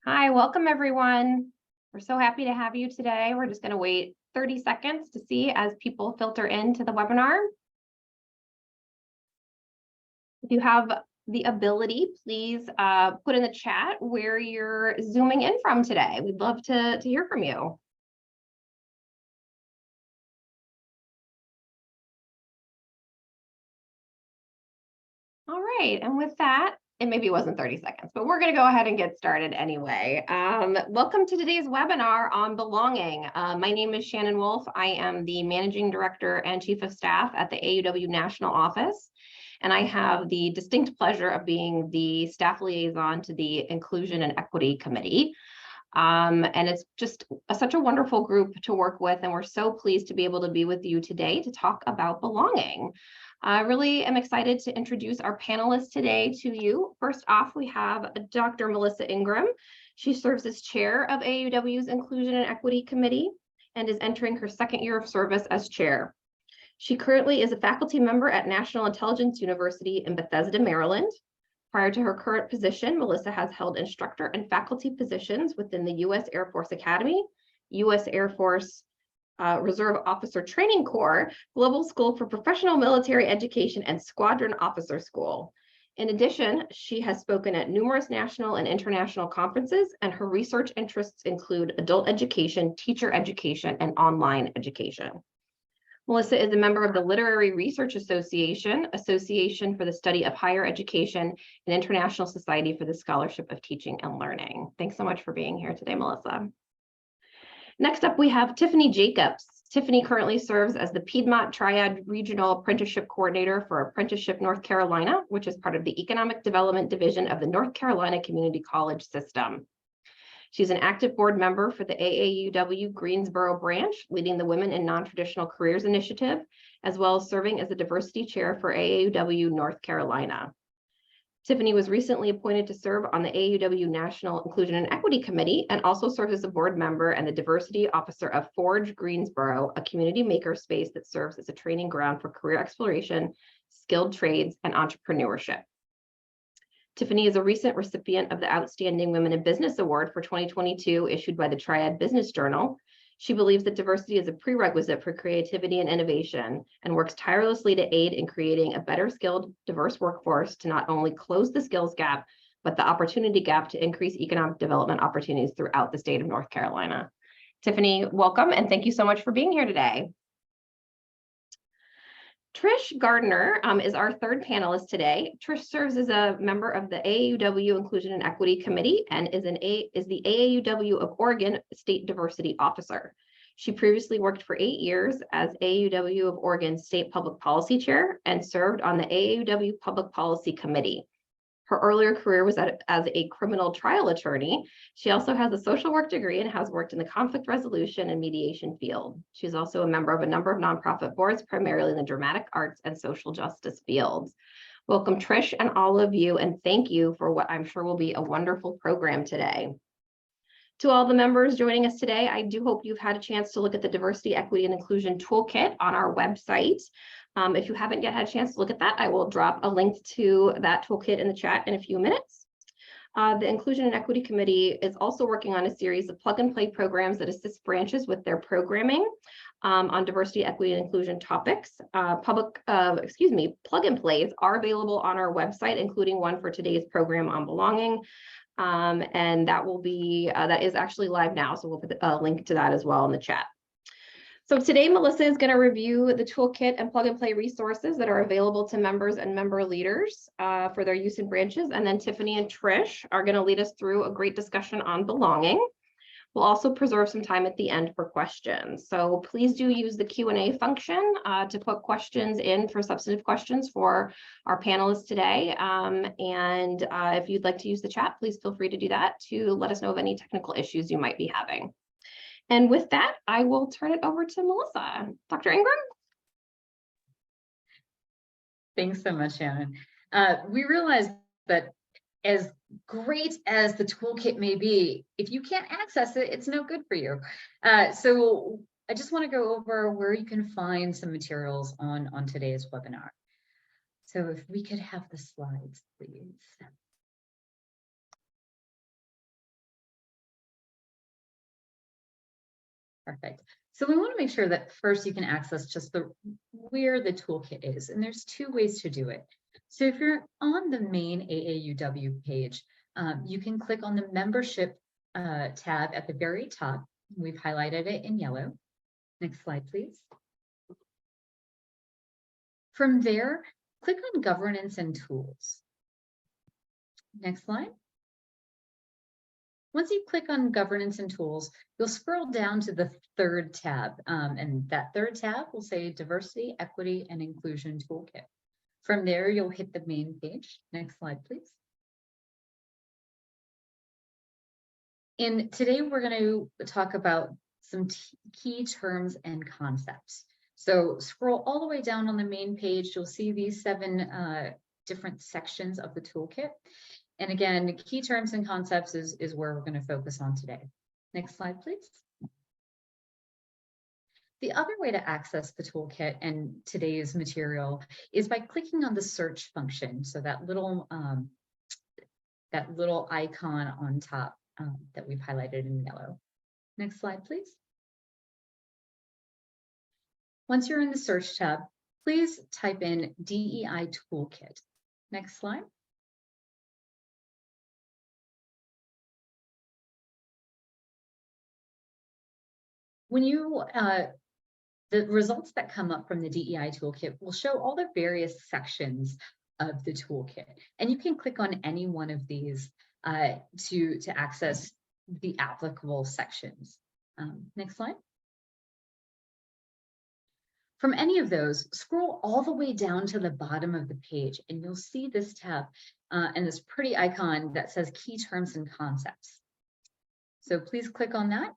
Hi, welcome everyone. We're so happy to have you today. We're just going to wait 30 seconds to see as people filter into the webinar. If you have the ability, please put in the chat where you're zooming in from today. We'd love to hear from you. All right, and with that, and maybe it wasn't 30 seconds, but we're going to go ahead and get started anyway. Welcome to today's webinar on belonging. My name is Shannon Wolf. I am the Managing Director and Chief of Staff at the AAUW National Office, and I have the distinct pleasure of being the staff liaison to the Inclusion and Equity Committee. And it's just such a wonderful group to work with, and we're so pleased to be able to be with you today to talk about belonging. I really am excited to introduce our panelists today to you. First off, we have Dr. Melissa Ingram. She serves as chair of AAUW's Inclusion and Equity Committee and is entering her second year of service as chair. She currently is a faculty member at National Intelligence University in Bethesda, Maryland. Prior to her current position, Melissa has held instructor and faculty positions within the U.S. Air Force Academy, U.S. Air Force Reserve Officer Training Corps, Global School for Professional Military Education, and Squadron Officer School. In addition, she has spoken at numerous national and international conferences, and her research interests include adult education, teacher education, and online education. Melissa is a member of the Literary Research Association, Association for the Study of Higher Education, and International Society for the Scholarship of Teaching and Learning. Thanks so much for being here today, Melissa. Next up, we have Tiffany Jacobs. Tiffany currently serves as the Piedmont Triad Regional Apprenticeship Coordinator for Apprenticeship North Carolina, which is part of the Economic Development Division of the North Carolina Community College System. She's an active board member for the AAUW Greensboro branch, leading the Women in Non-Traditional Careers Initiative, as well as serving as the diversity chair for AAUW North Carolina. Tiffany was recently appointed to serve on the AAUW National Inclusion and Equity Committee and also serves as a board member and the diversity officer of Forge Greensboro, a community makerspace that serves as a training ground for career exploration, skilled trades, and entrepreneurship. Tiffany is a recent recipient of the Outstanding Women in Business Award for 2022 issued by the Triad Business Journal. She believes that diversity is a prerequisite for creativity and innovation and works tirelessly to aid in creating a better skilled, diverse workforce to not only close the skills gap, but the opportunity gap to increase economic development opportunities throughout the state of North Carolina. Tiffany, welcome, and thank you so much for being here today. Trish Gardner is our third panelist today. Trish serves as a member of the AAUW Inclusion and Equity Committee and is the AAUW of Oregon State Diversity Officer. She previously worked for 8 years as AAUW of Oregon State Public Policy Chair and served on the AAUW Public Policy Committee. Her earlier career was as a criminal trial attorney. She also has a social work degree and has worked in the conflict resolution and mediation field. She's also a member of a number of nonprofit boards, primarily in the dramatic arts and social justice fields. Welcome, Trish, and all of you, and thank you for what I'm sure will be a wonderful program today. To all the members joining us today, I do hope you've had a chance to look at the Diversity, Equity, and Inclusion Toolkit on our website. If you haven't yet had a chance to look at that, I will drop a link to that toolkit in the chat in a few minutes. The Inclusion and Equity Committee is also working on a series of plug-and-play programs that assist branches with their programming on diversity, equity, and inclusion topics. Plug-and-plays are available on our website, including one for today's program on belonging. And that is actually live now, so we'll put a link to that as well in the chat. So today, Melissa is going to review the toolkit and plug-and-play resources that are available to members and member leaders for their use in branches. And then Tiffany and Trish are going to lead us through a great discussion on belonging. We'll also preserve some time at the end for questions. So please do use the Q&A function to put questions in for substantive questions for our panelists today. If you'd like to use the chat, please feel free to do that to let us know of any technical issues you might be having. And with that, I will turn it over to Melissa. Dr. Ingram? Thanks so much, Shannon. We realize that as great as the toolkit may be, if you can't access it, it's no good for you. So I just want to go over where you can find some materials on today's webinar. So if we could have the slides, please. Perfect. So we want to make sure that first you can access just where the toolkit is, and there's two ways to do it. So if you're on the main AAUW page, you can click on the membership tab at the very top. We've highlighted it in yellow. Next slide, please. From there, click on governance and tools. Next slide. Once you click on governance and tools, you'll scroll down to the third tab, and that third tab will say Diversity, Equity, and Inclusion Toolkit. From there, you'll hit the main page. Next slide, please. And today we're going to talk about some key terms and concepts. So scroll all the way down on the main page. You'll see these 7 different sections of the toolkit. And again, key terms and concepts is where we're going to focus on today. Next slide, please. The other way to access the toolkit and today's material is by clicking on the search function. So that little icon on top that we've highlighted in yellow. Next slide, please. Once you're in the search tab, please type in DEI Toolkit. Next slide. When you, the results that come up from the DEI Toolkit will show all the various sections of the toolkit. And you can click on any one of these to access the applicable sections. Next slide. From any of those, scroll all the way down to the bottom of the page, and you'll see this tab and this pretty icon that says Key Terms and Concepts. So please click on that.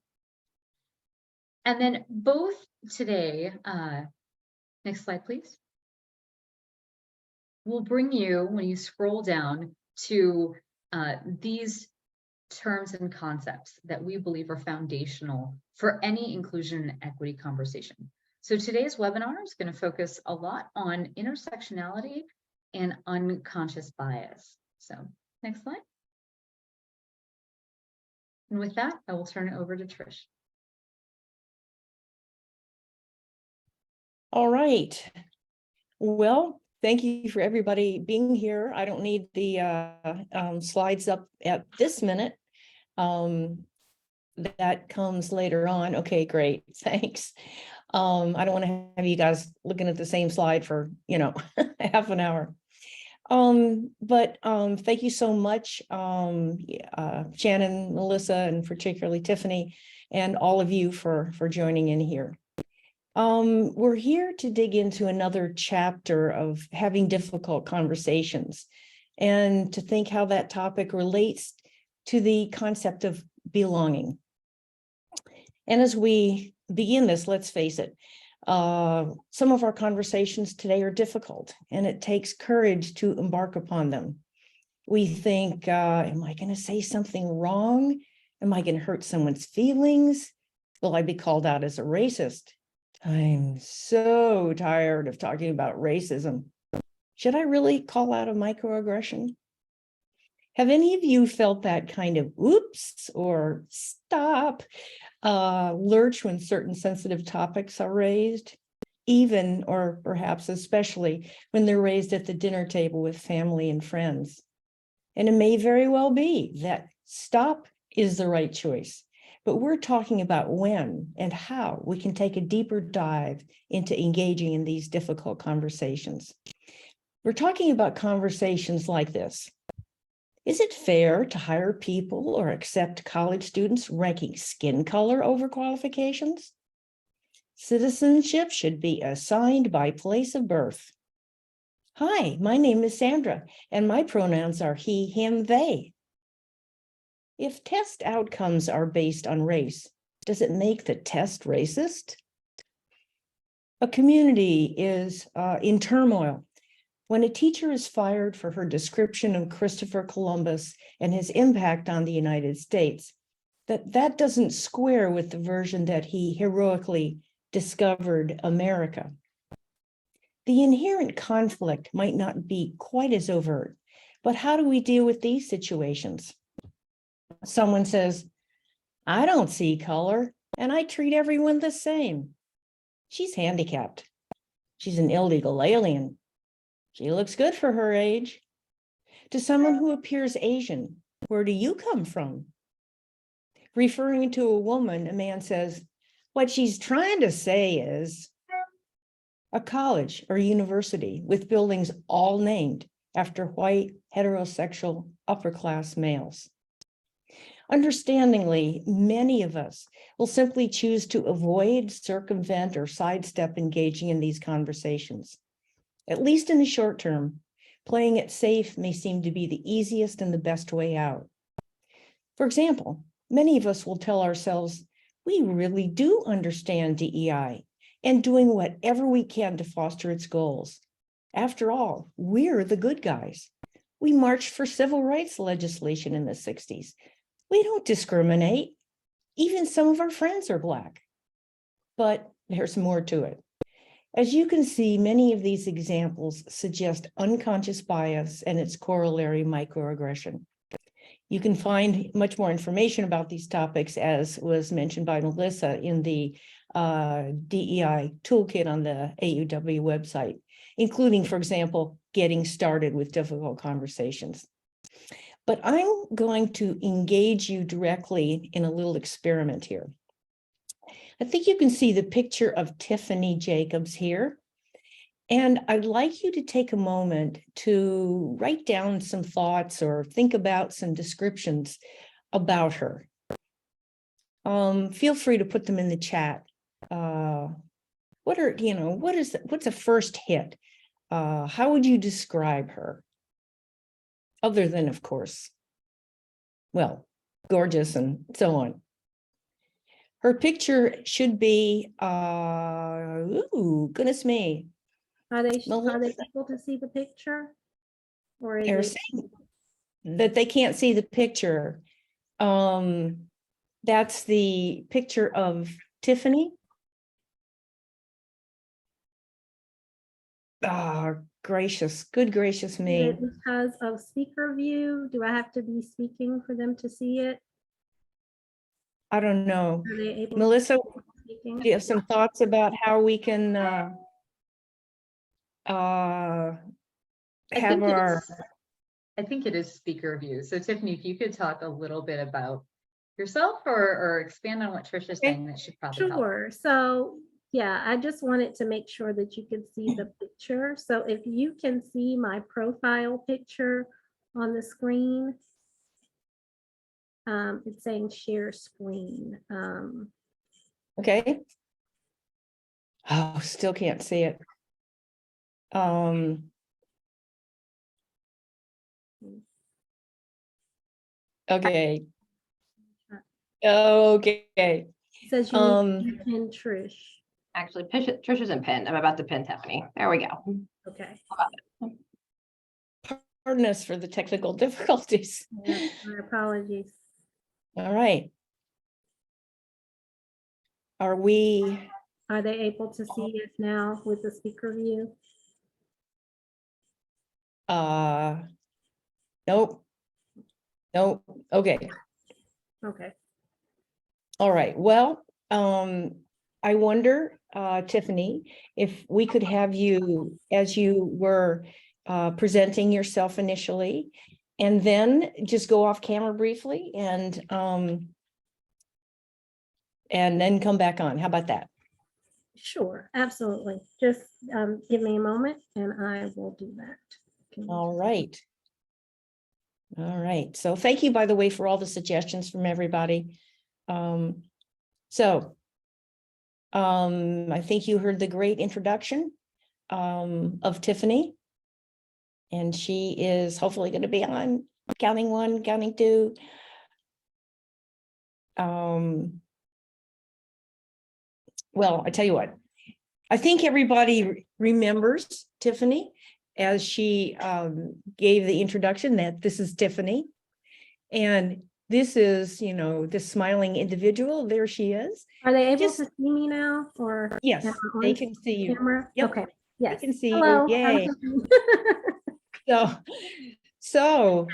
And then both today, next slide, please, will bring you, when you scroll down, to these terms and concepts that we believe are foundational for any inclusion and equity conversation. So today's webinar is going to focus a lot on intersectionality and unconscious bias. So next slide. And with that, I will turn it over to Trish. All right. Well, thank you for everybody being here. I don't need the slides up at this minute. That comes later on. Okay, great. Thanks. I don't want to have you guys looking at the same slide for, half an hour. But thank you so much, Shannon, Melissa, and particularly Tiffany, and all of you for joining in here. We're here to dig into another chapter of having difficult conversations and to think how that topic relates to the concept of belonging. And as we begin this, let's face it, some of our conversations today are difficult, and it takes courage to embark upon them. We think, am I going to say something wrong? Am I going to hurt someone's feelings? Will I be called out as a racist? I'm so tired of talking about racism. Should I really call out a microaggression? Have any of you felt that kind of oops or stop lurch when certain sensitive topics are raised, even or perhaps especially when they're raised at the dinner table with family and friends? And it may very well be that stop is the right choice. But we're talking about when and how we can take a deeper dive into engaging in these difficult conversations. We're talking about conversations like this. Is it fair to hire people or accept college students ranking skin color over qualifications? Citizenship should be assigned by place of birth. Hi, my name is Sandra, and my pronouns are he, him, they. If test outcomes are based on race, does it make the test racist? A community is in turmoil when a teacher is fired for her description of Christopher Columbus and his impact on the United States. That doesn't square with the version that he heroically discovered America. The inherent conflict might not be quite as overt, but how do we deal with these situations? Someone says, I don't see color. and I treat everyone the same. She's handicapped. She's an illegal alien. She looks good for her age. To someone who appears Asian, where do you come from? Referring to a woman, a man says, what she's trying to say is a college or university with buildings all named after white, heterosexual, upper-class males. Understandingly, many of us will simply choose to avoid, circumvent, or sidestep engaging in these conversations. At least in the short term, playing it safe may seem to be the easiest and the best way out. For example, many of us will tell ourselves, we really do understand DEI and doing whatever we can to foster its goals. After all, we're the good guys. We marched for civil rights legislation in the 60s. We don't discriminate. Even some of our friends are Black. But there's more to it. As you can see, many of these examples suggest unconscious bias and its corollary microaggression. You can find much more information about these topics, as was mentioned by Melissa, in the DEI toolkit on the AAUW website, including, for example, getting started with difficult conversations. But I'm going to engage you directly in a little experiment here. I think you can see the picture of Tiffany Jacobs here. And I'd like you to take a moment to write down some thoughts or think about some descriptions about her. Feel free to put them in the chat. What's a first hit? How would you describe her? Other than, of course, well, gorgeous and so on. Her picture should be, ooh, goodness me. Are they able to see the picture? Or is They're it saying that they can't see the picture. That's the picture of Tiffany. Ah, gracious, good gracious me. because of speaker view? Do I have to be speaking for them to see it? I don't know. Are they able Melissa, to see speaking? do you have some thoughts about how we can have our... I think it is speaker view. So Tiffany, if you could talk a little bit about yourself or expand on what Trisha's saying, that should probably help. Sure. So yeah, I just wanted to make sure that you could see the picture. So if you can see my profile picture on the screen, it's saying share screen. Okay. Oh, still can't see it. Okay. Okay. It says you need to pin Trish. Actually, Trish isn't pinned. I'm about to pin Tiffany. There we go. Okay. Pardon us for the technical difficulties. Yeah, my apologies. All right. Are we? Are they able to see it now with the speaker view? Nope. Nope. Okay. Okay. All right. Well, I wonder, Tiffany, if we could have you, as you were presenting yourself initially, and then just go off camera briefly and then come back on. How about that? Sure, absolutely. Just give me a moment and I will do that. All right. All right. So thank you, by the way, for all the suggestions from everybody. I think you heard the great introduction of Tiffany. And she is hopefully going to be on counting one, counting two. Well, I tell you what, I think everybody remembers Tiffany as she gave the introduction that this is Tiffany. And this is, this smiling individual. There she is. Are they able to see me now? Or yes, they can see you. Camera? Yep. Okay. Yes. They can see Hello. you. Yay. So,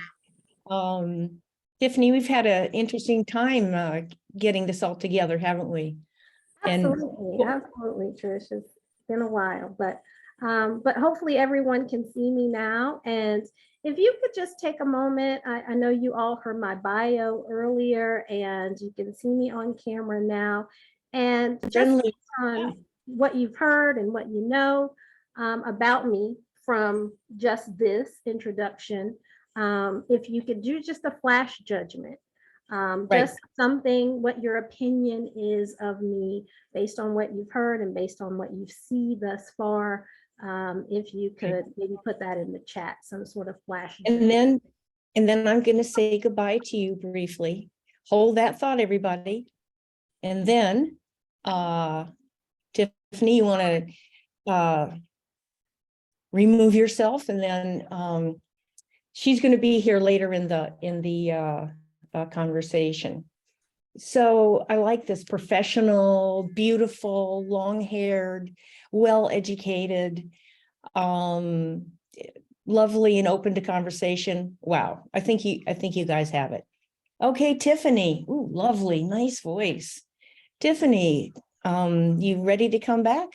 Tiffany, we've had an interesting time getting this all together, haven't we? And- Absolutely, absolutely, Trish. It's been a while, but hopefully everyone can see me now. And if you could just take a moment, I know you all heard my bio earlier, and you can see me on camera now. And just Friendly. on what you've heard and what you know about me from just this introduction, if you could do just a flash judgment. Right. Just something, what your opinion is of me based on what you've heard and based on what you've seen thus far. If you could maybe put that in the chat, some sort of flash. And then I'm going to say goodbye to you briefly. Hold that thought, everybody. And then, Tiffany, you want to remove yourself, and then she's going to be here later in the conversation. So I like this: professional, beautiful, long-haired, well-educated, lovely and open to conversation. Wow, I think you guys have it. Okay, Tiffany. Ooh, lovely, nice voice. Tiffany, you ready to come back?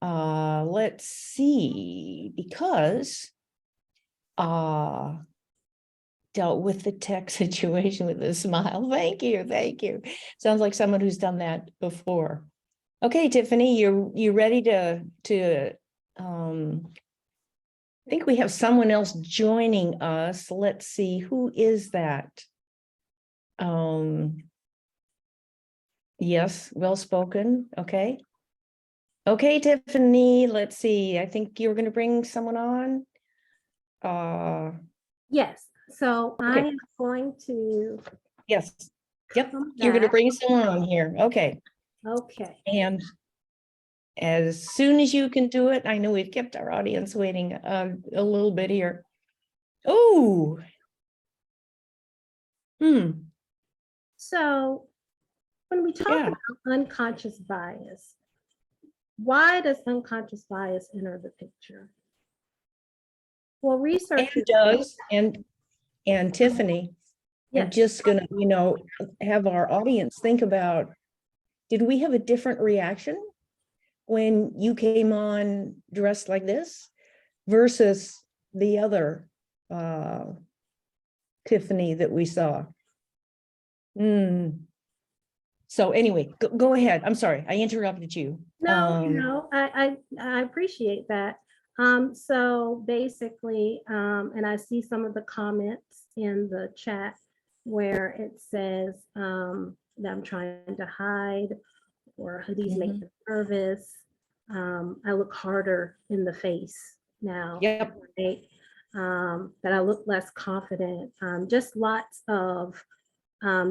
Let's see, because dealt with the tech situation with a smile. Thank you, thank you. Sounds like someone who's done that before. Okay, Tiffany, you ready to I think we have someone else joining us. Let's see, who is that? Yes, well spoken. Okay. Okay, Tiffany, let's see. I think you're going to bring someone on. Yes, so I Okay. am going to. Yes. Yep. come You're going to back. bring someone on here. Okay. Okay. And as soon as you can do it, I know we've kept our audience waiting a little bit here. Oh. So when we talk Yeah. about unconscious bias, why does unconscious bias enter the picture? Well, researchers. And Tiffany, I'm Yes. just gonna, have our audience think about, did we have a different reaction when you came on dressed like this versus the other Tiffany that we saw? So anyway, go ahead. I'm sorry, I interrupted you. No, I appreciate that. So basically, and I see some of the comments in the chat where it says that I'm trying to hide, or hoodies make me nervous. I look harder in the face now. Yep. Right? That I look less confident. Just lots of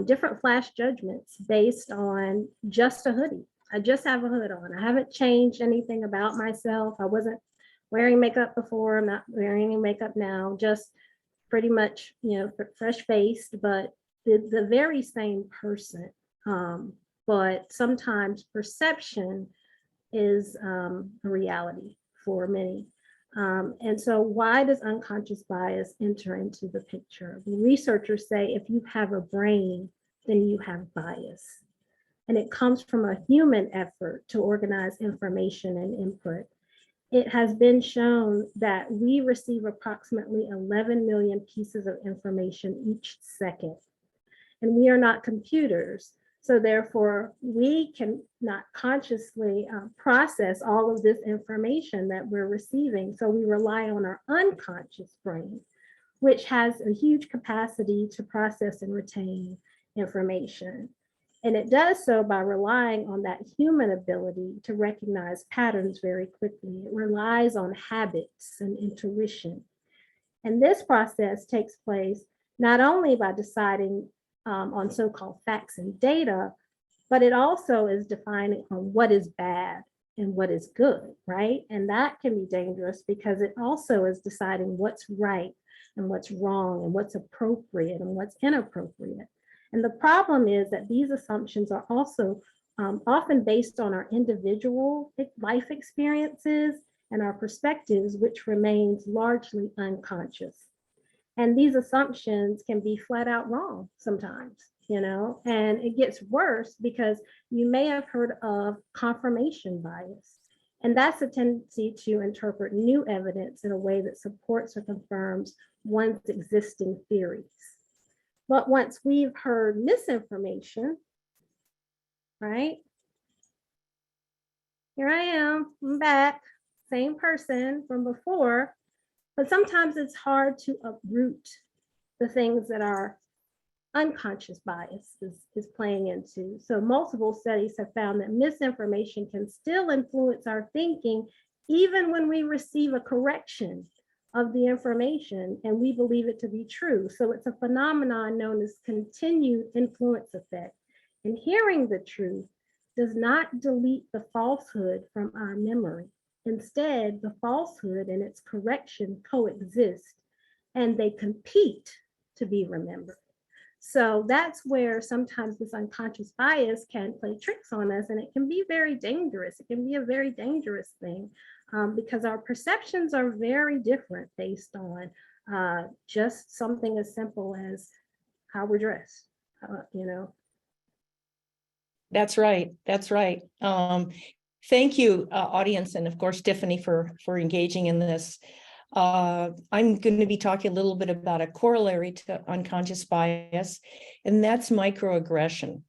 different flash judgments based on just a hoodie. I just have a hood on. I haven't changed anything about myself. I wasn't wearing makeup before. I'm not wearing any makeup now. Just pretty much, fresh faced, but the very same person. But sometimes perception is a reality for many. And so why does unconscious bias enter into the picture? The researchers say if you have a brain, then you have bias. And it comes from a human effort to organize information and input. It has been shown that we receive approximately 11 million pieces of information each second. And we are not computers. So therefore, we cannot consciously process all of this information that we're receiving. So we rely on our unconscious brain, which has a huge capacity to process and retain information. And it does so by relying on that human ability to recognize patterns very quickly. It relies on habits and intuition. And this process takes place not only by deciding on so-called facts and data, but it also is defining on what is bad and what is good, right? And that can be dangerous because it also is deciding what's right and what's wrong and what's appropriate and what's inappropriate. And the problem is that these assumptions are also often based on our individual life experiences and our perspectives, which remains largely unconscious. And these assumptions can be flat out wrong sometimes, and it gets worse because you may have heard of confirmation bias. And that's a tendency to interpret new evidence in a way that supports or confirms one's existing theories. But once we've heard misinformation, right? Here I am, I'm back, same person from before, but sometimes it's hard to uproot the things that our unconscious bias is playing into. So multiple studies have found that misinformation can still influence our thinking even when we receive a correction of the information and we believe it to be true. So it's a phenomenon known as continued influence effect. And hearing the truth does not delete the falsehood from our memory. Instead, the falsehood and its correction coexist and they compete to be remembered. So that's where sometimes this unconscious bias can play tricks on us, and it can be very dangerous. It can be a very dangerous thing because our perceptions are very different based on just something as simple as how we're dressed, That's right. That's right. Thank you, audience, and of course, Tiffany, for engaging in this. I'm going to be talking a little bit about a corollary to unconscious bias, and that's microaggression.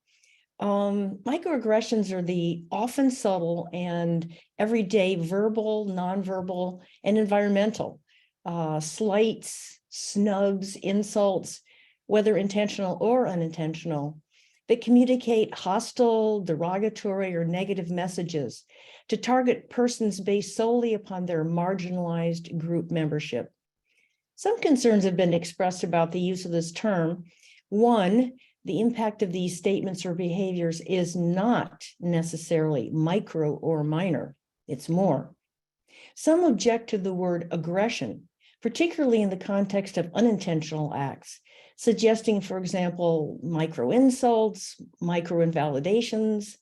Microaggressions are the often subtle and everyday verbal, nonverbal, and environmental slights, snubs, insults, whether intentional or unintentional, that communicate hostile, derogatory, or negative messages to target persons based solely upon their marginalized group membership. Some concerns have been expressed about the use of this term. One, the impact of these statements or behaviors is not necessarily micro or minor, it's more. Some object to the word aggression, particularly in the context of unintentional acts, suggesting, for example, micro insults, micro invalidations.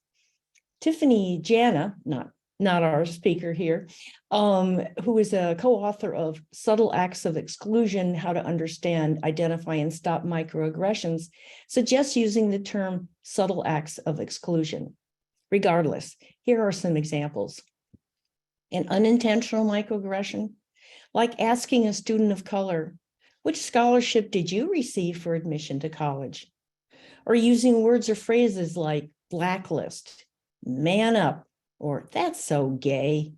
Tiffany Jana, not our speaker here, who is a co-author of Subtle Acts of Exclusion, How to Understand, Identify, and Stop Microaggressions, suggests using the term subtle acts of exclusion. Regardless, here are some examples. An unintentional microaggression, like asking a student of color, which scholarship did you receive for admission to college? Or using words or phrases like blacklist, man up, or that's so gay.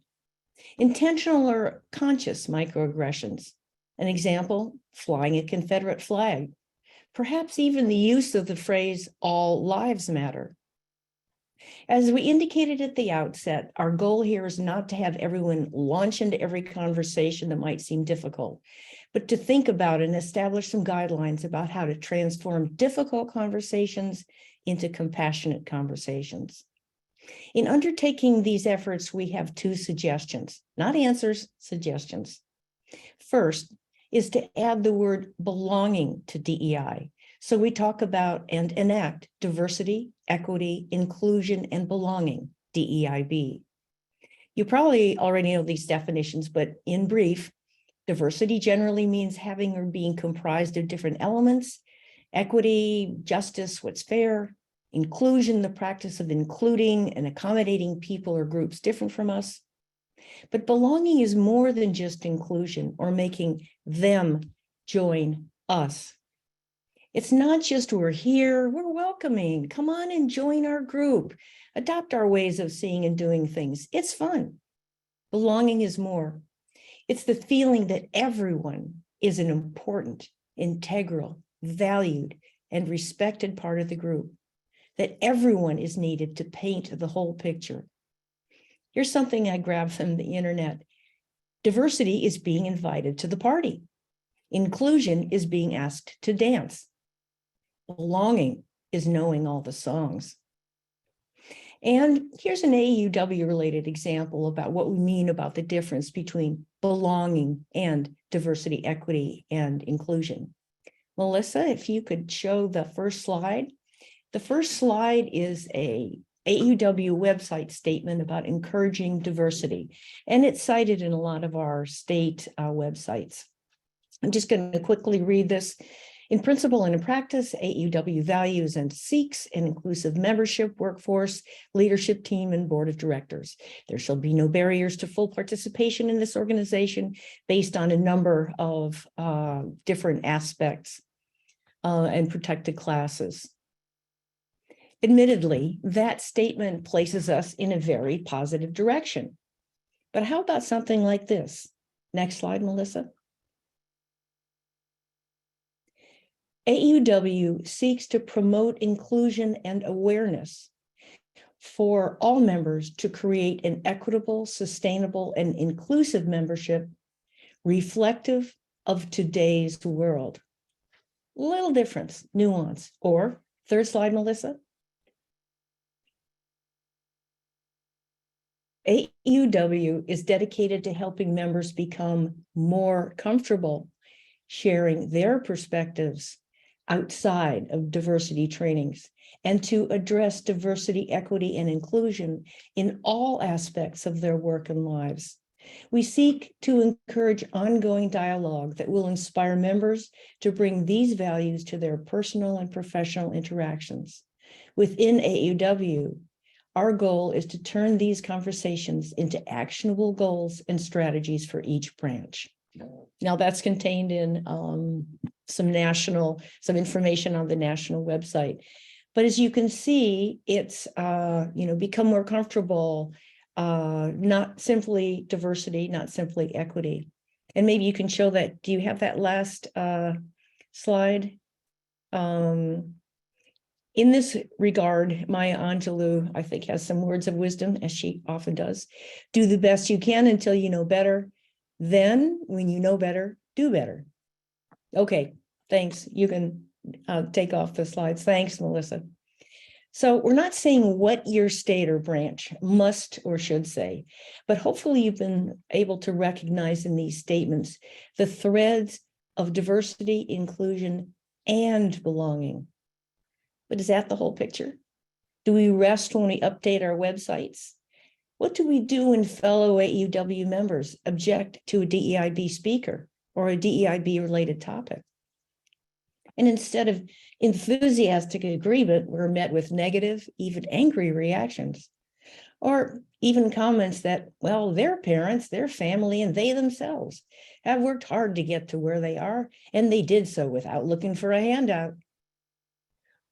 Intentional or conscious microaggressions. An example, flying a Confederate flag. Perhaps even the use of the phrase, all lives matter. As we indicated at the outset, our goal here is not to have everyone launch into every conversation that might seem difficult, but to think about and establish some guidelines about how to transform difficult conversations into compassionate conversations. In undertaking these efforts, we have two suggestions, not answers, suggestions. First is to add the word belonging to DEI. So we talk about and enact diversity, equity, inclusion, and belonging, DEIB. You probably already know these definitions, but in brief, diversity generally means having or being comprised of different elements. Equity, justice, what's fair. Inclusion, the practice of including and accommodating people or groups different from us. But belonging is more than just inclusion or making them join us. It's not just we're here, we're welcoming. Come on and join our group. Adopt our ways of seeing and doing things. It's fun. Belonging is more. It's the feeling that everyone is an important, integral, valued, and respected part of the group. That everyone is needed to paint the whole picture. Here's something I grabbed from the internet. Diversity is being invited to the party. Inclusion is being asked to dance. Belonging is knowing all the songs. And here's an AAUW related example about what we mean about the difference between belonging and diversity, equity, and inclusion. Melissa, if you could show the first slide. The first slide is a AAUW website statement about encouraging diversity, and it's cited in a lot of our state websites. I'm just going to quickly read this. In principle and in practice, AAUW values and seeks an inclusive membership, workforce, leadership team, and board of directors. There shall be no barriers to full participation in this organization based on a number of different aspects and protected classes. Admittedly, that statement places us in a very positive direction. But how about something like this? Next slide, Melissa. AAUW seeks to promote inclusion and awareness for all members to create an equitable, sustainable, and inclusive membership reflective of today's world. Little difference, nuance. Or third slide, Melissa. AAUW is dedicated to helping members become more comfortable sharing their perspectives outside of diversity trainings and to address diversity, equity, and inclusion in all aspects of their work and lives. We seek to encourage ongoing dialogue that will inspire members to bring these values to their personal and professional interactions. Within AAUW, our goal is to turn these conversations into actionable goals and strategies for each branch. Now that's contained in some information on the national website. But as you can see, it's become more comfortable, not simply diversity, not simply equity. And maybe you can show that. Do you have that last slide? In this regard, Maya Angelou, I think, has some words of wisdom, as she often does. Do the best you can until you know better. Then, when you know better, do better. Okay, thanks. You can take off the slides. Thanks, Melissa. So we're not saying what your state or branch must or should say, but hopefully you've been able to recognize in these statements the threads of diversity, inclusion, and belonging. But is that the whole picture? Do we rest when we update our websites? What do we do when fellow AAUW members object to a DEIB speaker or a DEIB related topic? And instead of enthusiastic agreement, we're met with negative, even angry reactions, or even comments that, well, their parents, their family, and they themselves have worked hard to get to where they are, and they did so without looking for a handout.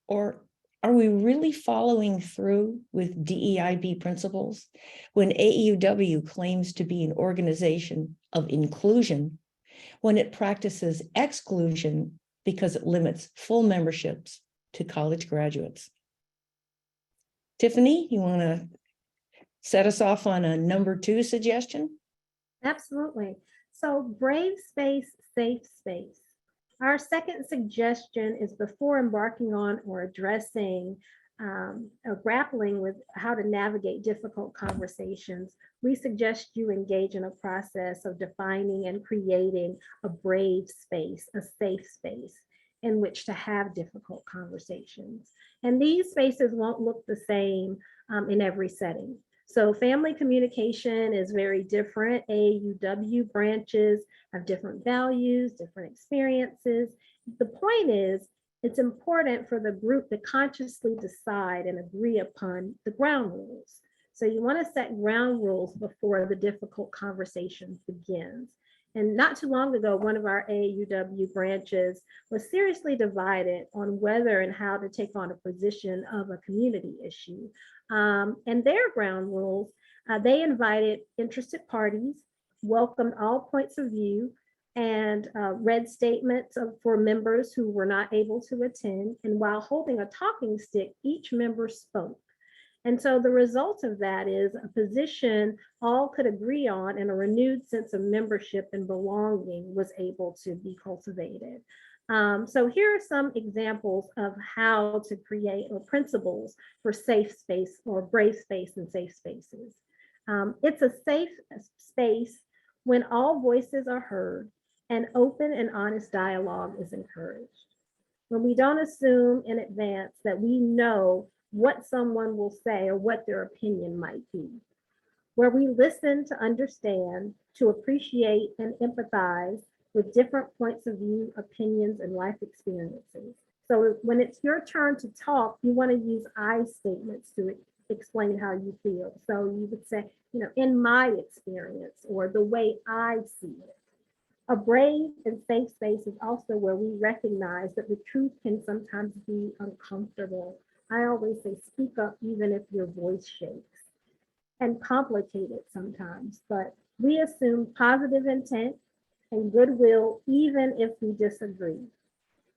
Or are we really following through with DEIB principles when AAUW claims to be an organization of inclusion when it practices exclusion because it limits full memberships to college graduates? Tiffany, you want to set us off on a number 2 suggestion? Absolutely. So brave space, safe space. Our second suggestion is before embarking on or addressing or grappling with how to navigate difficult conversations, we suggest you engage in a process of defining and creating a brave space, a safe space in which to have difficult conversations. And these spaces won't look the same in every setting. So family communication is very different. AAUW branches have different values, different experiences. The point is, it's important for the group to consciously decide and agree upon the ground rules. So you want to set ground rules before the difficult conversation begins. And not too long ago, one of our AAUW branches was seriously divided on whether and how to take on a position of a community issue. And their ground rules, they invited interested parties, welcomed all points of view, and read statements for members who were not able to attend. And while holding a talking stick, each member spoke. And so the result of that is a position all could agree on, and a renewed sense of membership and belonging was able to be cultivated. So here are some examples of how to create or principles for safe space or brave space and safe spaces. It's a safe space when all voices are heard and open and honest dialogue is encouraged. When we don't assume in advance that we know what someone will say or what their opinion might be. Where we listen to understand, to appreciate and empathize, with different points of view, opinions, and life experiences. So when it's your turn to talk, you want to use I statements to explain how you feel. So you would say, in my experience, or the way I see it. A brave and safe space is also where we recognize that the truth can sometimes be uncomfortable. I always say, speak up even if your voice shakes, and complicated sometimes, but we assume positive intent and goodwill even if we disagree.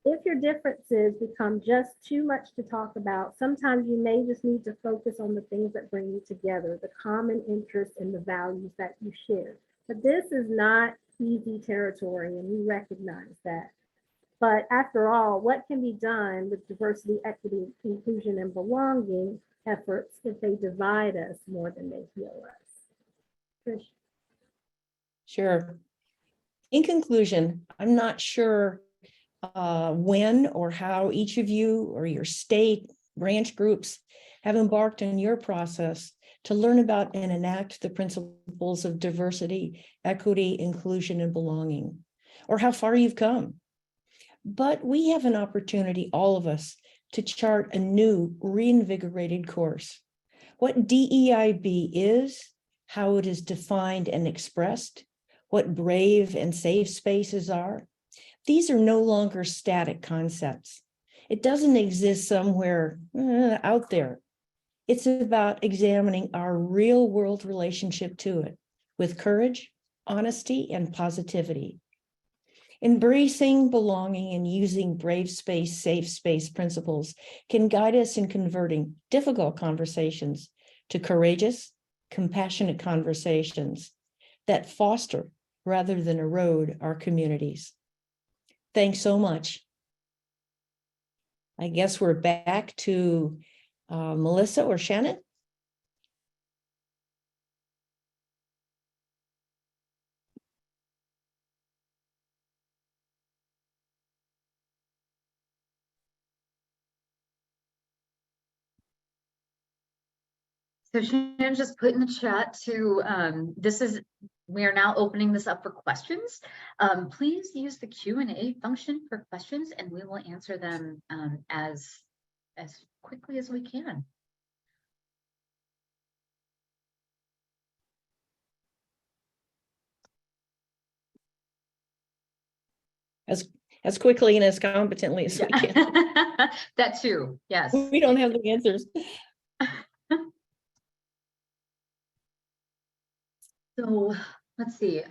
If your differences become just too much to talk about, sometimes you may just need to focus on the things that bring you together, the common interests and the values that you share. But this is not easy territory, and we recognize that. But after all, what can be done with diversity, equity, inclusion, and belonging efforts if they divide us more than they heal us? Trish. Sure. In conclusion, I'm not sure when or how each of you or your state branch groups have embarked on your process to learn about and enact the principles of diversity, equity, inclusion, and belonging, or how far you've come. But we have an opportunity, all of us, to chart a new, reinvigorated course. What DEIB is, how it is defined and expressed, what brave and safe spaces are. These are no longer static concepts. It doesn't exist somewhere out there. It's about examining our real world relationship to it with courage, honesty, and positivity. Embracing belonging and using brave space, safe space principles can guide us in converting difficult conversations to courageous, compassionate conversations that foster rather than erode our communities. Thanks so much. I guess we're back to Melissa or Shannon. So Shannon just put in the chat to, we are now opening this up for questions. Please use the Q&A function for questions and we will answer them as quickly as we can. As quickly and as competently as we can. That too, yes. We don't have the answers. So let's see.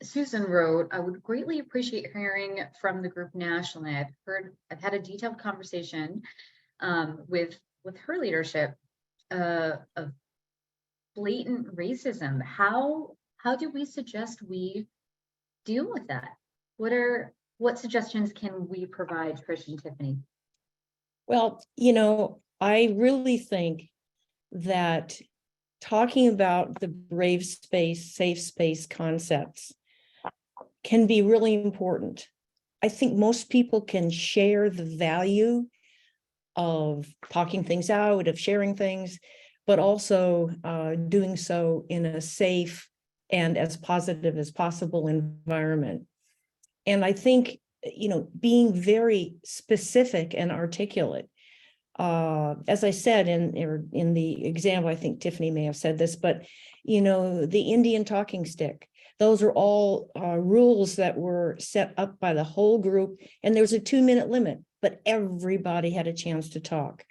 Susan wrote, I would greatly appreciate hearing from the group nationally. I've had a detailed conversation with her leadership of blatant racism. How do we suggest we deal with that? What suggestions can we provide, Trish and Tiffany? Well, I really think that talking about the brave space, safe space concepts can be really important. I think most people can share the value of talking things out, of sharing things, but also doing so in a safe and as positive as possible environment. And I think, being very specific and articulate, as I said in the example, I think Tiffany may have said this, but the Indian talking stick, those are all rules that were set up by the whole group, and there's a 2-minute limit, but everybody had a chance to talk.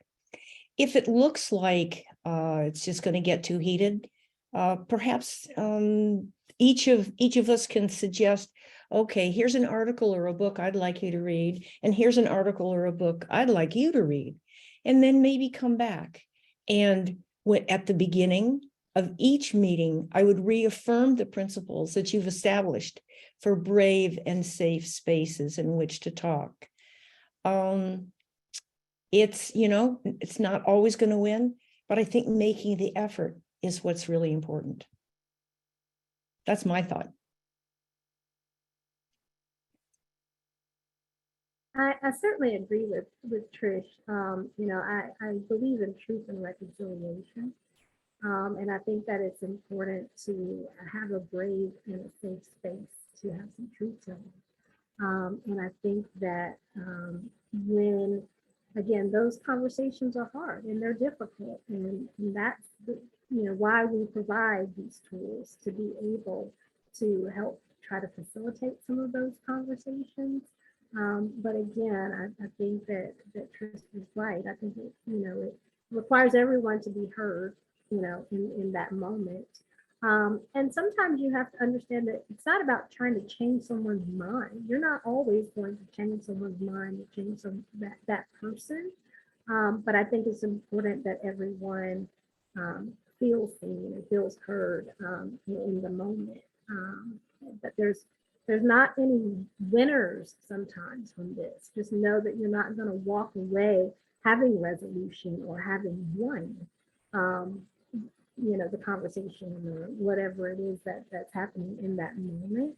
If it looks like it's just going to get too heated, perhaps each of us can suggest, okay, here's an article or a book I'd like you to read, and here's an article or a book I'd like you to read. And then maybe come back. And at the beginning of each meeting, I would reaffirm the principles that you've established for brave and safe spaces in which to talk. It's not always going to win, but I think making the effort is what's really important. That's my thought. I certainly agree with Trish. I believe in truth and reconciliation. And I think that it's important to have a brave and a safe space to have some truth telling. And I think that when, again, those conversations are hard and they're difficult, and that's why we provide these tools to be able to help try to facilitate some of those conversations. But again, I think that Tristan is right. I think it requires everyone to be heard, in that moment. And sometimes you have to understand that it's not about trying to change someone's mind. You're not always going to change someone's mind or change that person. But I think it's important that everyone feels seen and feels heard in the moment. But there's not any winners sometimes from this. Just know that you're not going to walk away having resolution or having won. The conversation or whatever it is that's happening in that moment.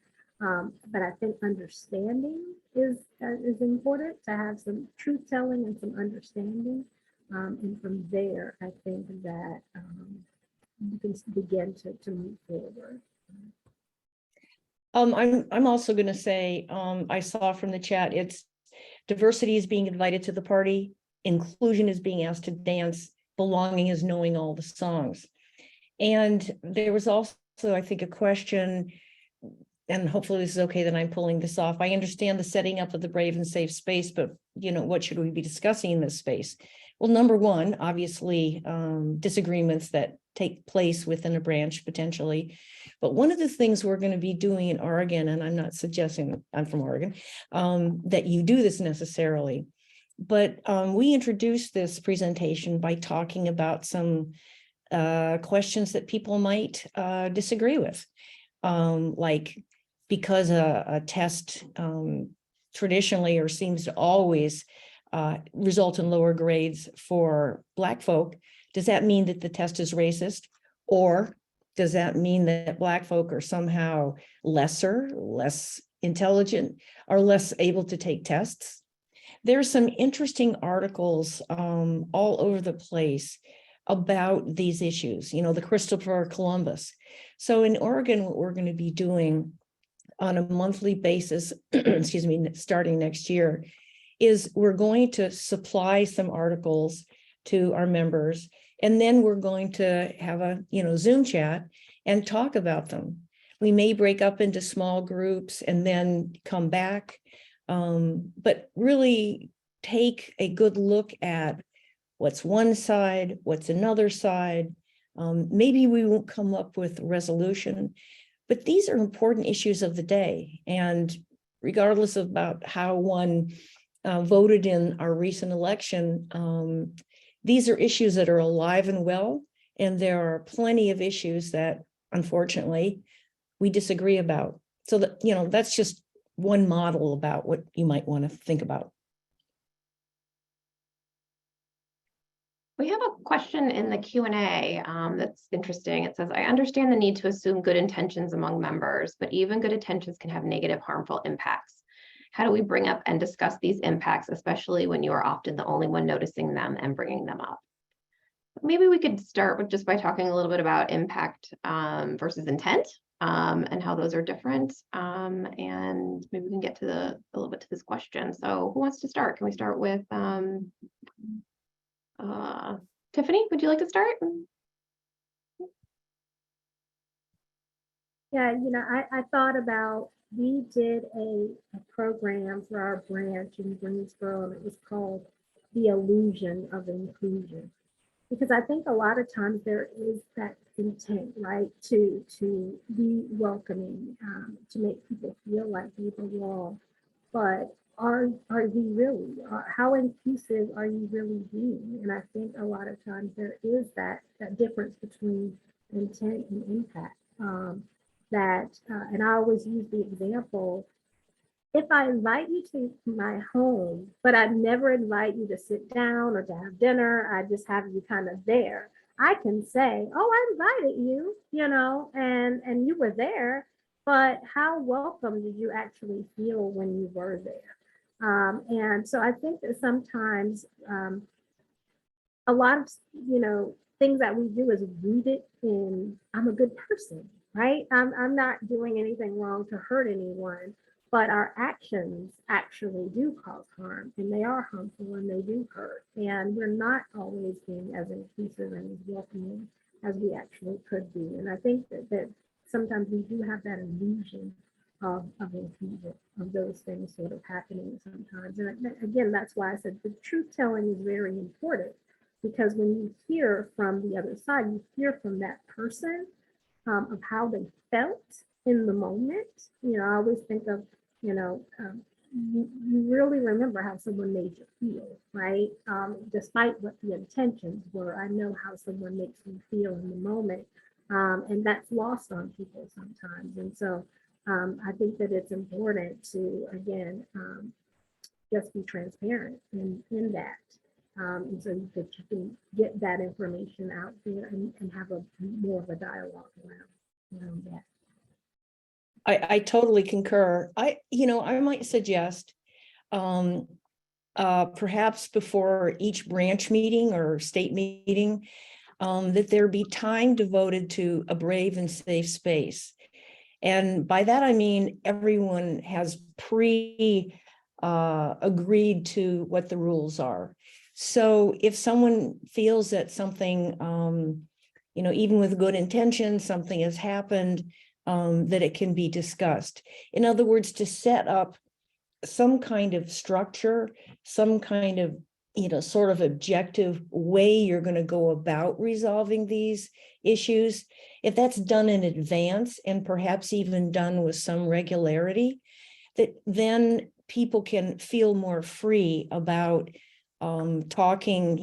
But I think understanding is important, to have some truth telling and some understanding. And from there, I think that you can begin to move forward. I'm also going to say, I saw from the chat, it's diversity is being invited to the party, inclusion is being asked to dance, belonging is knowing all the songs. And there was also, I think, a question, and hopefully this is okay that I'm pulling this off. I understand the setting up of the brave and safe space, but what should we be discussing in this space? Well, number one, obviously, disagreements that take place within a branch potentially. But one of the things we're going to be doing in Oregon, and I'm not suggesting I'm from Oregon, that you do this necessarily, but we introduced this presentation by talking about some questions that people might disagree with, like because a test traditionally or seems to always result in lower grades for Black folk, does that mean that the test is racist? Or does that mean that Black folk are somehow less intelligent, or less able to take tests? There's some interesting articles all over the place about these issues, the Christopher Columbus. So in Oregon, what we're going to be doing on a monthly basis, excuse me, starting next year, is we're going to supply some articles to our members, and then we're going to have a Zoom chat and talk about them. We may break up into small groups and then come back, but really take a good look at what's one side, what's another side. Maybe we won't come up with resolution, but these are important issues of the day. And regardless of about how one voted in our recent election, these are issues that are alive and well. And there are plenty of issues that, unfortunately, we disagree about. So that, that's just one model about what you might want to think about. We have a question in the Q&A that's interesting. It says, I understand the need to assume good intentions among members, but even good intentions can have negative, harmful impacts. How do we bring up and discuss these impacts, especially when you are often the only one noticing them and bringing them up? Maybe we could start with just by talking a little bit about impact versus intent and how those are different. And maybe we can get to a little bit to this question. So who wants to start? Can we start with Tiffany, would you like to start? Yeah, I thought about, we did a program for our branch in Greensboro, and it was called The Illusion of Inclusion. Because I think a lot of times there is that intent, right, to be welcoming, to make people feel like they belong. But are we really? How inclusive are you really being? And I think a lot of times there is that difference between intent and impact. And I always use the example, if I invite you to my home, but I never invite you to sit down or to have dinner, I just have you kind of there, I can say, oh, I invited you, and you were there, but how welcome did you actually feel when you were there? And so I think that sometimes a lot of, things that we do is rooted in, I'm a good person, right? I'm not doing anything wrong to hurt anyone, but our actions actually do cause harm, and they are harmful and they do hurt. And we're not always being as inclusive and as welcoming as we actually could be. And I think that sometimes we do have that illusion of inclusion, of those things sort of happening sometimes. And again, that's why I said the truth telling is very important, because when you hear from the other side, you hear from that person of how they felt in the moment. You know, I always think of, you know, you really remember how someone made you feel, right? Despite what the intentions were, I know how someone makes me feel in the moment. And that's lost on people sometimes. And so I think that it's important to, again, just be transparent in that. And so that you can get that information out there and have a more of a dialogue around that. I totally concur. I might suggest perhaps before each branch meeting or state meeting, that there be time devoted to a brave and safe space. And by that, I mean, everyone has agreed to what the rules are. So if someone feels that something, even with good intention, something has happened, that it can be discussed. In other words, to set up some kind of structure, some kind of, sort of objective way you're going to go about resolving these issues. If that's done in advance and perhaps even done with some regularity, that then people can feel more free about talking,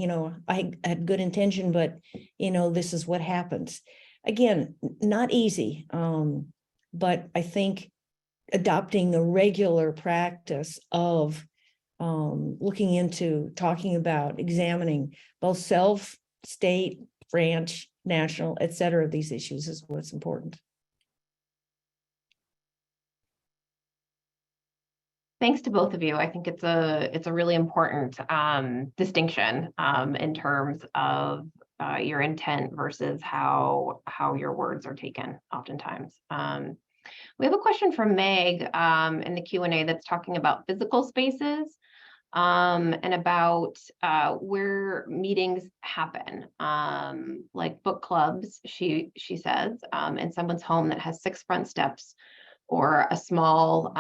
I had good intention, but, this is what happens. Again, not easy, but I think adopting a regular practice of looking into, talking about, examining both self, state, branch, national, et cetera, these issues is what's important. Thanks to both of you. I think it's a really important distinction in terms of your intent versus how your words are taken oftentimes. We have a question from Meg in the Q&A that's talking about physical spaces and about where meetings happen, like book clubs, she says, in someone's home that has 6 front steps, or a small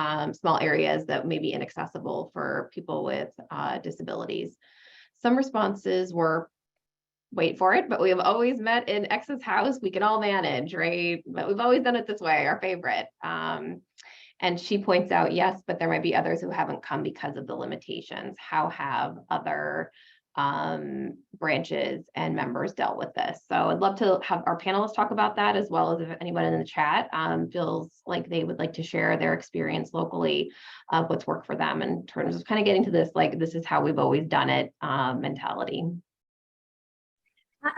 areas that may be inaccessible for people with disabilities. Some responses were, wait for it, but we have always met in X's house, we can all manage, right? But we've always done it this way, our favorite. And she points out, yes, but there might be others who haven't come because of the limitations. How have other branches and members dealt with this? So I'd love to have our panelists talk about that, as well as if anyone in the chat feels like they would like to share their experience locally of what's worked for them in terms of kind of getting to this, like, this is how we've always done it mentality.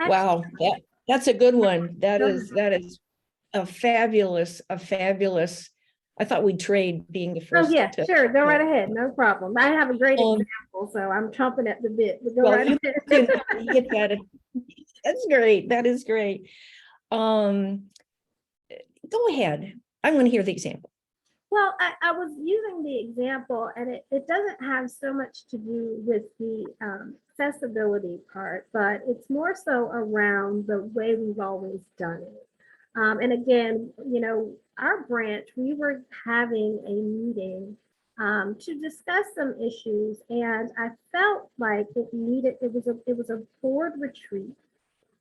Wow, that's a good one. That is a fabulous. I thought we'd trade being the first. Oh yeah, sure. Go right ahead. No problem. I have a great example, so I'm chomping at the bit. But go right ahead. That's great. That is great. Go ahead. I want to hear the example. Well, I was using the example, and it doesn't have so much to do with the accessibility part, but it's more so around the way we've always done it. And again, our branch, we were having a meeting to discuss some issues, and I felt like it was a board retreat,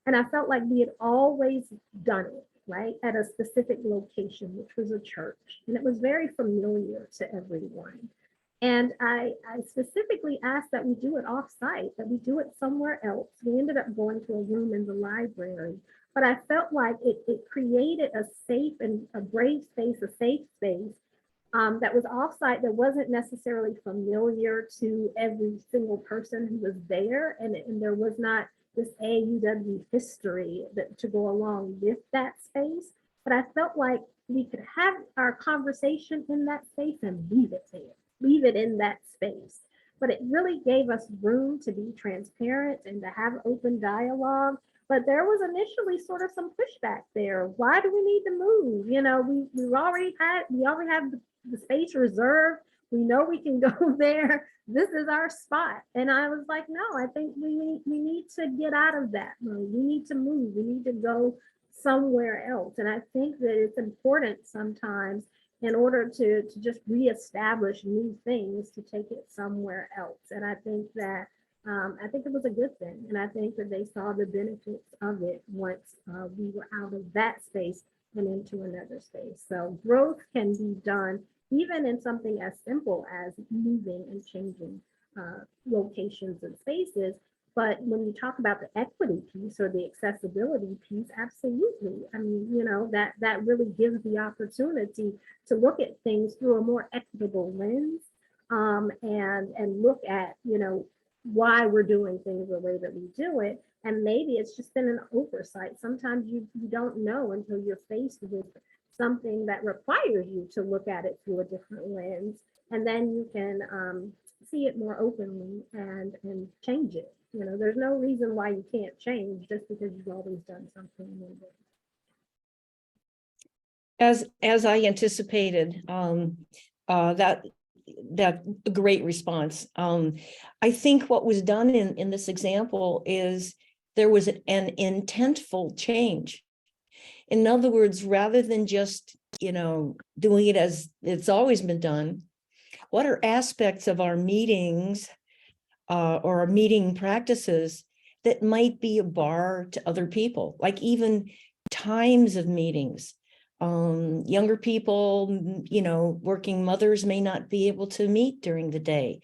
and I felt like we had always done it, right, at a specific location, which was a church, and it was very familiar to everyone. And I specifically asked that we do it off-site, that we do it somewhere else. We ended up going to a room in the library, but I felt like it created a safe and a brave space, a safe space that was off-site, that wasn't necessarily familiar to every single person who was there, and there was not this AAUW history to go along with that space. But I felt like we could have our conversation in that space and leave it there, leave it in that space. But it really gave us room to be transparent and to have open dialogue But there was initially sort of some pushback there. Why do we need to move? You know, we already have the space reserved. We know we can go there. This is our spot. And I was like, no, I think we need to get out of that mode. We need to move. We need to go somewhere else. And I think that it's important sometimes in order to just reestablish new things to take it somewhere else. And I think that it was a good thing. And I think that they saw the benefits of it once we were out of that space and into another space. So growth can be done even in something as simple as moving and changing locations and spaces. But when you talk about the equity piece or the accessibility piece, absolutely. I mean, you know, that really gives the opportunity to look at things through a more equitable lens and look at, you know, why we're doing things the way that we do it. And maybe it's just been an oversight. Sometimes you don't know until you're faced with something that requires you to look at it through a different lens. And then you can see it more openly and change it. You know, there's no reason why you can't change just because you've always done something new. As I anticipated, that a great response. I think what was done in this example is there was an intentful change. In other words, rather than just, you know, doing it as it's always been done, what are aspects of our meetings or our meeting practices that might be a bar to other people, like even times of meetings. Younger people, you know, working mothers may not be able to meet during the day.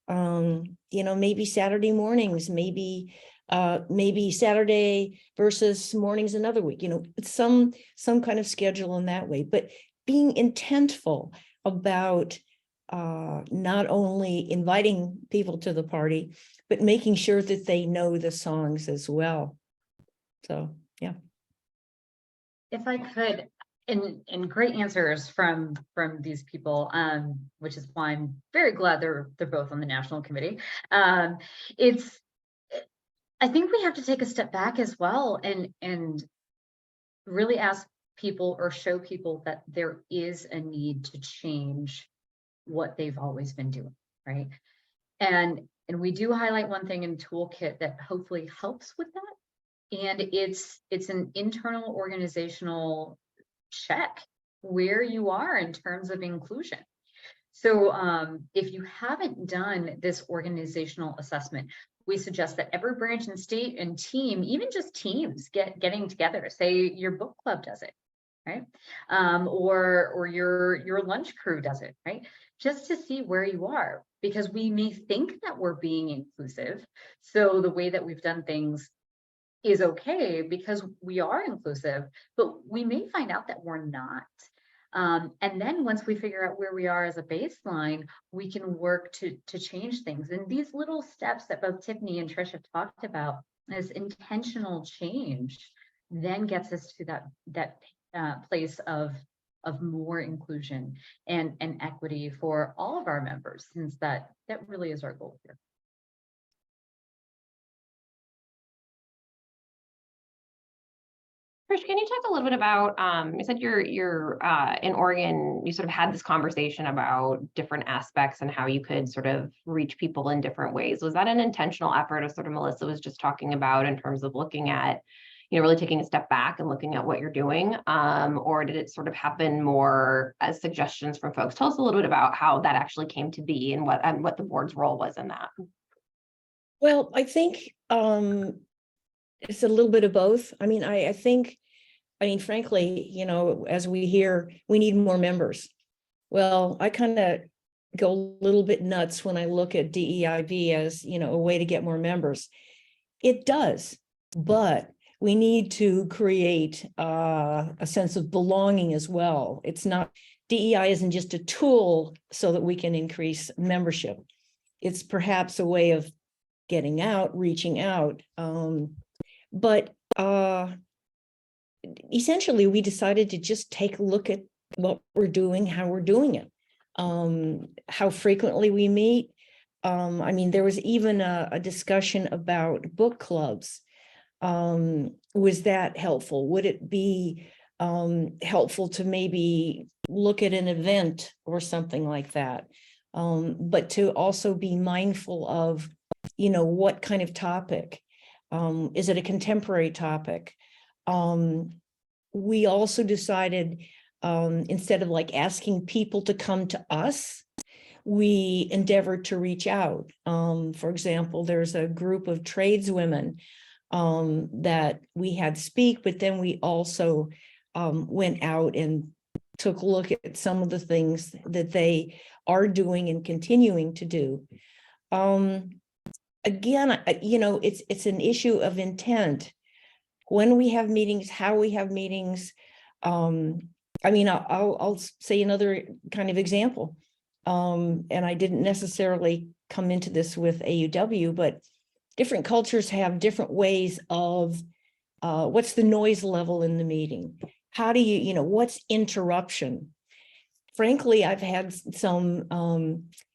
You know, maybe Saturday mornings, maybe Saturday versus mornings another week, you know, some kind of schedule in that way, but being intentful about not only inviting people to the party, but making sure that they know the songs as well. So, yeah. If I could, and great answers from these people, which is why I'm very glad they're both on the national committee. I think we have to take a step back as well and really ask people or show people that there is a need to change what they've always been doing, right? And we do highlight one thing in Toolkit that hopefully helps with that. And it's an internal organizational check where you are in terms of inclusion. So if you haven't done this organizational assessment, we suggest that every branch and state and team, even just teams getting together, say your book club does it, right? Or your lunch crew does it, right? Just to see where you are, because we may think that we're being inclusive. So the way that we've done things is okay because we are inclusive, but we may find out that we're not. And then once we figure out where we are as a baseline, we can work to change things. And these little steps that both Tiffany and Trish have talked about, as intentional change, then gets us to that place of more inclusion and equity for all of our members, since that really is our goal here. Trish, can you talk a little bit about, you said you're in Oregon, you sort of had this conversation about different aspects and how you could sort of reach people in different ways. Was that an intentional effort, as sort of Melissa was just talking about, in terms of looking at, you know, really taking a step back and looking at what you're doing? Or did it sort of happen more as suggestions from folks? Tell us a little bit about how that actually came to be and what the board's role was in that. Well, I think it's a little bit of both. I mean, I think, frankly, you know, as we hear, we need more members. Well, I kind of go a little bit nuts when I look at DEIB as, you know, a way to get more members. It does, but we need to create a sense of belonging as well. It's not, DEI isn't just a tool so that we can increase membership. It's perhaps a way of getting out, reaching out. But essentially, we decided to just take a look at what we're doing, how we're doing it, how frequently we meet. There was even a discussion about book clubs. Was that helpful? Would it be helpful to maybe look at an event or something like that? But to also be mindful of, what kind of topic? Is it a contemporary topic? We also decided, instead of like asking people to come to us, we endeavored to reach out. For example, there's a group of tradeswomen that we had speak, but then we also went out and took a look at some of the things that they are doing and continuing to do. Again, it's an issue of intent. When we have meetings, how we have meetings. I'll say another kind of example. And I didn't necessarily come into this with AUW, but different cultures have different ways of what's the noise level in the meeting? How do you, what's interruption? Frankly, I've had some,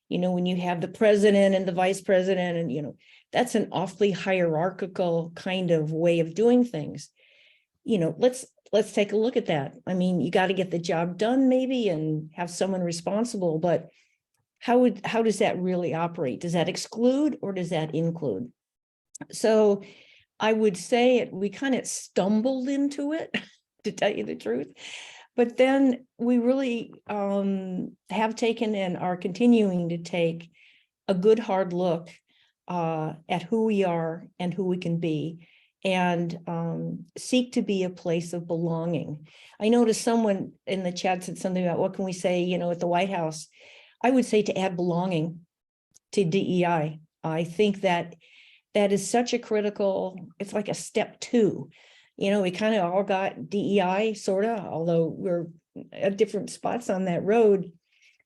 when you have the president and the vice president, and, that's an awfully hierarchical kind of way of doing things. Let's take a look at that. I mean, you got to get the job done maybe and have someone responsible, but how does that really operate? Does that exclude or does that include? So I would say we kind of stumbled into it, to tell you the truth. But then we really have taken and are continuing to take a good hard look at who we are and who we can be, and seek to be a place of belonging. I noticed someone in the chat said something about what can we say, at the White House. I would say to add belonging to DEI. I think that is such a critical, it's like a step 2. We kind of all got DEI, sort of, although we're at different spots on that road.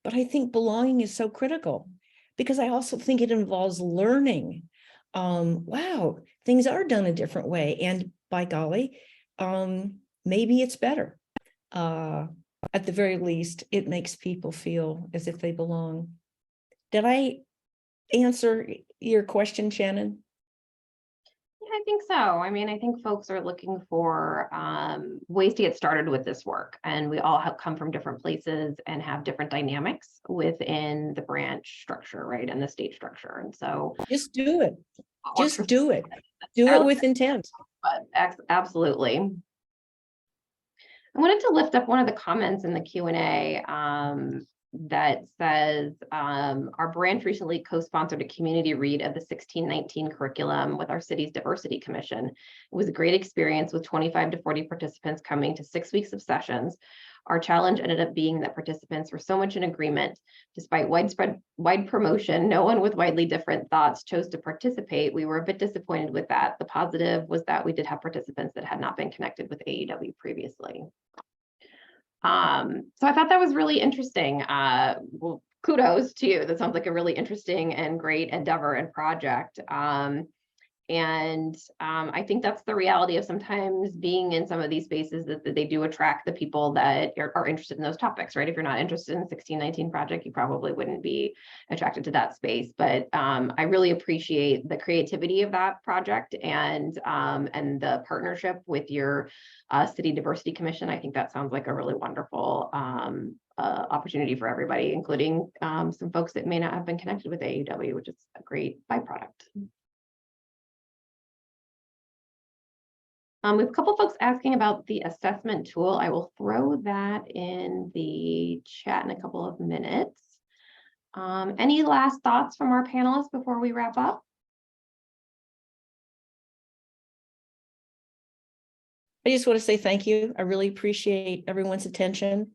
But I think belonging is so critical, because I also think it involves learning. Wow, things are done a different way. And by golly, maybe it's better. At the very least, it makes people feel as if they belong. Did I answer your question, Shannon? I think so. I mean, I think folks are looking for ways to get started with this work, and we all come from different places and have different dynamics within the branch structure, right, and the state structure. And so just do it. Just do it. Do it with intent. But absolutely. I wanted to lift up one of the comments in the Q&A that says, our branch recently co-sponsored a community read of the 1619 curriculum with our city's diversity commission. It was a great experience with 25 to 40 participants coming to 6 weeks of sessions. Our challenge ended up being that participants were so much in agreement. Despite wide promotion, no one with widely different thoughts chose to participate. We were a bit disappointed with that. The positive was that we did have participants that had not been connected with AAUW previously. So I thought that was really interesting. Well, kudos to you. That sounds like a really interesting and great endeavor and project. I think that's the reality of sometimes being in some of these spaces, that they do attract the people that are interested in those topics, right? If you're not interested in the 1619 project, you probably wouldn't be attracted to that space. But I really appreciate the creativity of that project and the partnership with your City Diversity Commission. I think that sounds like a really wonderful opportunity for everybody, including some folks that may not have been connected with AAUW, which is a great byproduct. We have a couple folks asking about the assessment tool. I will throw that in the chat in a couple of minutes. Any last thoughts from our panelists before we wrap up? I just want to say thank you. I really appreciate everyone's attention.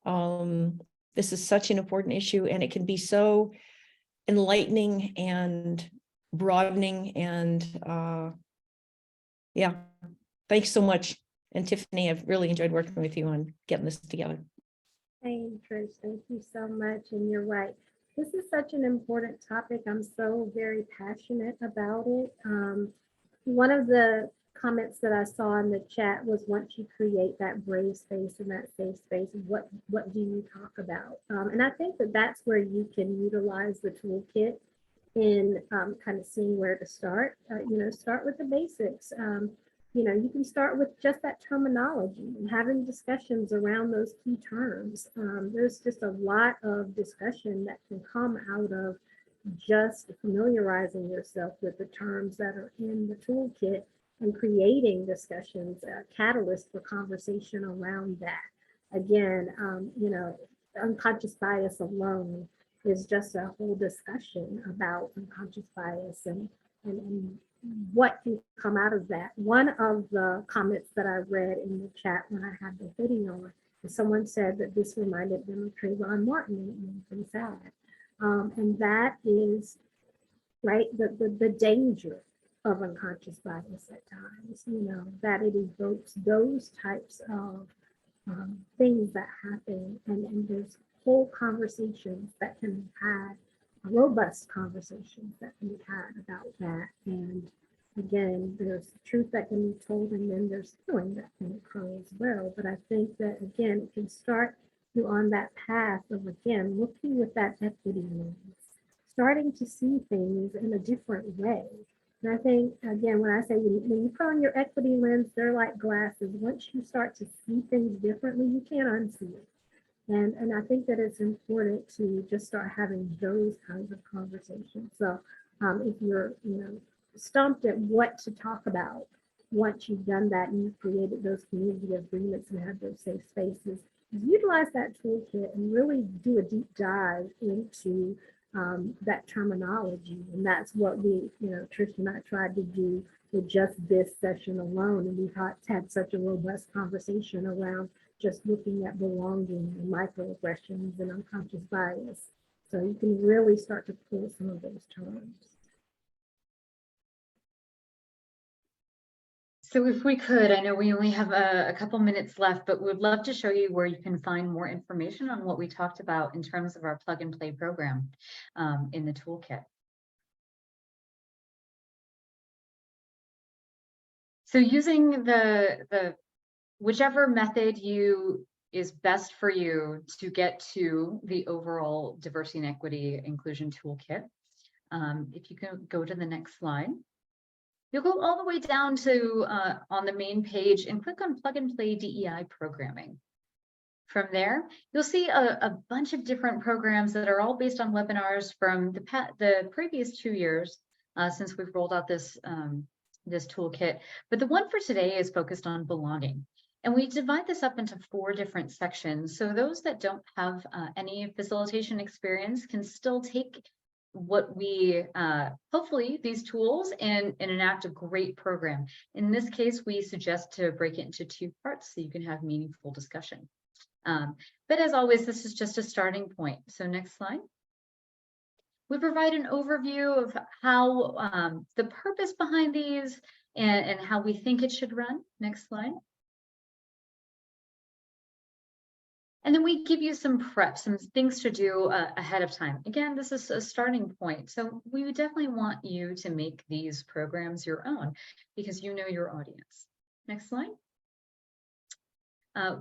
This is such an important issue, and it can be so enlightening and broadening, and yeah. Thanks so much. And Tiffany, I've really enjoyed working with you on getting this together. Hey, Trish, thank you so much. And you're right. This is such an important topic. I'm so very passionate about it. One of the comments that I saw in the chat was, once you create that brave space and that safe space, what do you talk about? And I think that that's where you can utilize the toolkit in kind of seeing where to start. Start with the basics. you can start with just that terminology and having discussions around those key terms. There's just a lot of discussion that can come out of just familiarizing yourself with the terms that are in the toolkit and creating discussions, a catalyst for conversation around that. Again, unconscious bias alone is just a whole discussion about unconscious bias and what can come out of that. One of the comments that I read in the chat when I had the hoodie on, someone said that this reminded them of Trayvon Martin, and it made them sad. And that is, right, the danger of unconscious bias at times, that it evokes those types of things that happen, and there's whole conversations that can be had, robust conversations that can be had about that. And again, there's truth that can be told, and then there's healing that can occur as well. But I think that, again, it can start you on that path of, again, looking with that equity lens, starting to see things in a different way. And I think, again, when I say when you put on your equity lens, they're like glasses. Once you start to see things differently, you can't unsee it. And I think that it's important to just start having those kinds of conversations. So if you're, stumped at what to talk about, once you've done that and you've created those community agreements and have those safe spaces, utilize that toolkit and really do a deep dive into that terminology. And that's what we, Trish and I tried to do with just this session alone. And we've had such a robust conversation around just looking at belonging and microaggressions and unconscious bias. So you can really start to pull some of those terms. So if we could, I know we only have a couple minutes left, but we'd love to show you where you can find more information on what we talked about in terms of our plug and play program in the toolkit. So using the whichever method is best for you to get to the overall diversity and equity inclusion toolkit. If you can go to the next slide. You'll go all the way down to on the main page and click on Plug and Play DEI programming. From there, you'll see a bunch of different programs that are all based on webinars from the previous 2 years since we've rolled out this toolkit. But the one for today is focused on belonging. And we divide this up into 4 different sections. So those that don't have any facilitation experience can still take what we hopefully these tools and enact a great program. In this case, we suggest to break it into 2 parts so you can have meaningful discussion. But as always, this is just a starting point. So next slide. We provide an overview of how the purpose behind these and how we think it should run. Next slide. And then we give you some prep, some things to do ahead of time. Again, this is a starting point. So we would definitely want you to make these programs your own because you know your audience. Next slide.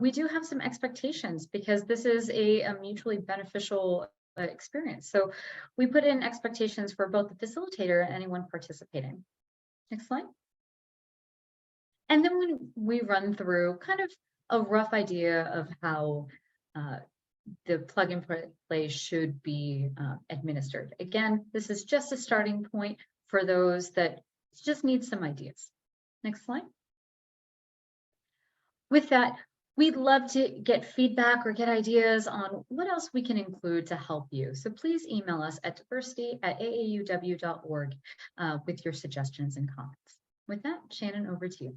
We do have some expectations because this is a mutually beneficial experience. So we put in expectations for both the facilitator and anyone participating. Next slide. And then when we run through kind of a rough idea of how the plug and play should be administered. Again, this is just a starting point for those that just need some ideas. Next slide. With that, we'd love to get feedback or get ideas on what else we can include to help you. So please email us at diversity@aauw.org with your suggestions and comments. With that, Shannon, over to you.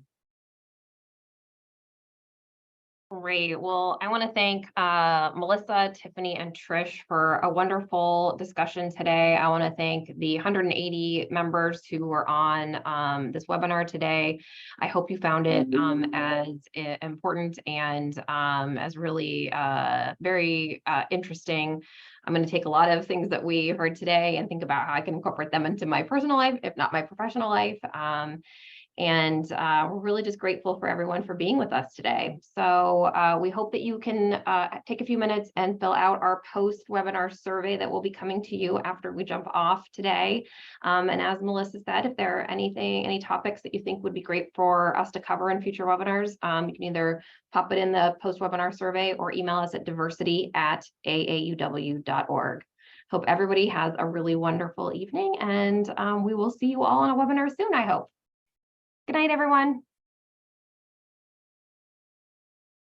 Great. Well, I want to thank Melissa, Tiffany, and Trish for a wonderful discussion today. I want to thank the 180 members who were on this webinar today. I hope you found it as important and as really very interesting. I'm going to take a lot of things that we heard today and think about how I can incorporate them into my personal life, if not my professional life. And we're really just grateful for everyone for being with us today. So we hope that you can take a few minutes and fill out our post-webinar survey that will be coming to you after we jump off today. And as Melissa said, if there are any topics that you think would be great for us to cover in future webinars, you can either pop it in the post-webinar survey or email us at diversity@aauw.org. Hope everybody has a really wonderful evening, and we will see you all on a webinar soon, I hope. Good night, everyone.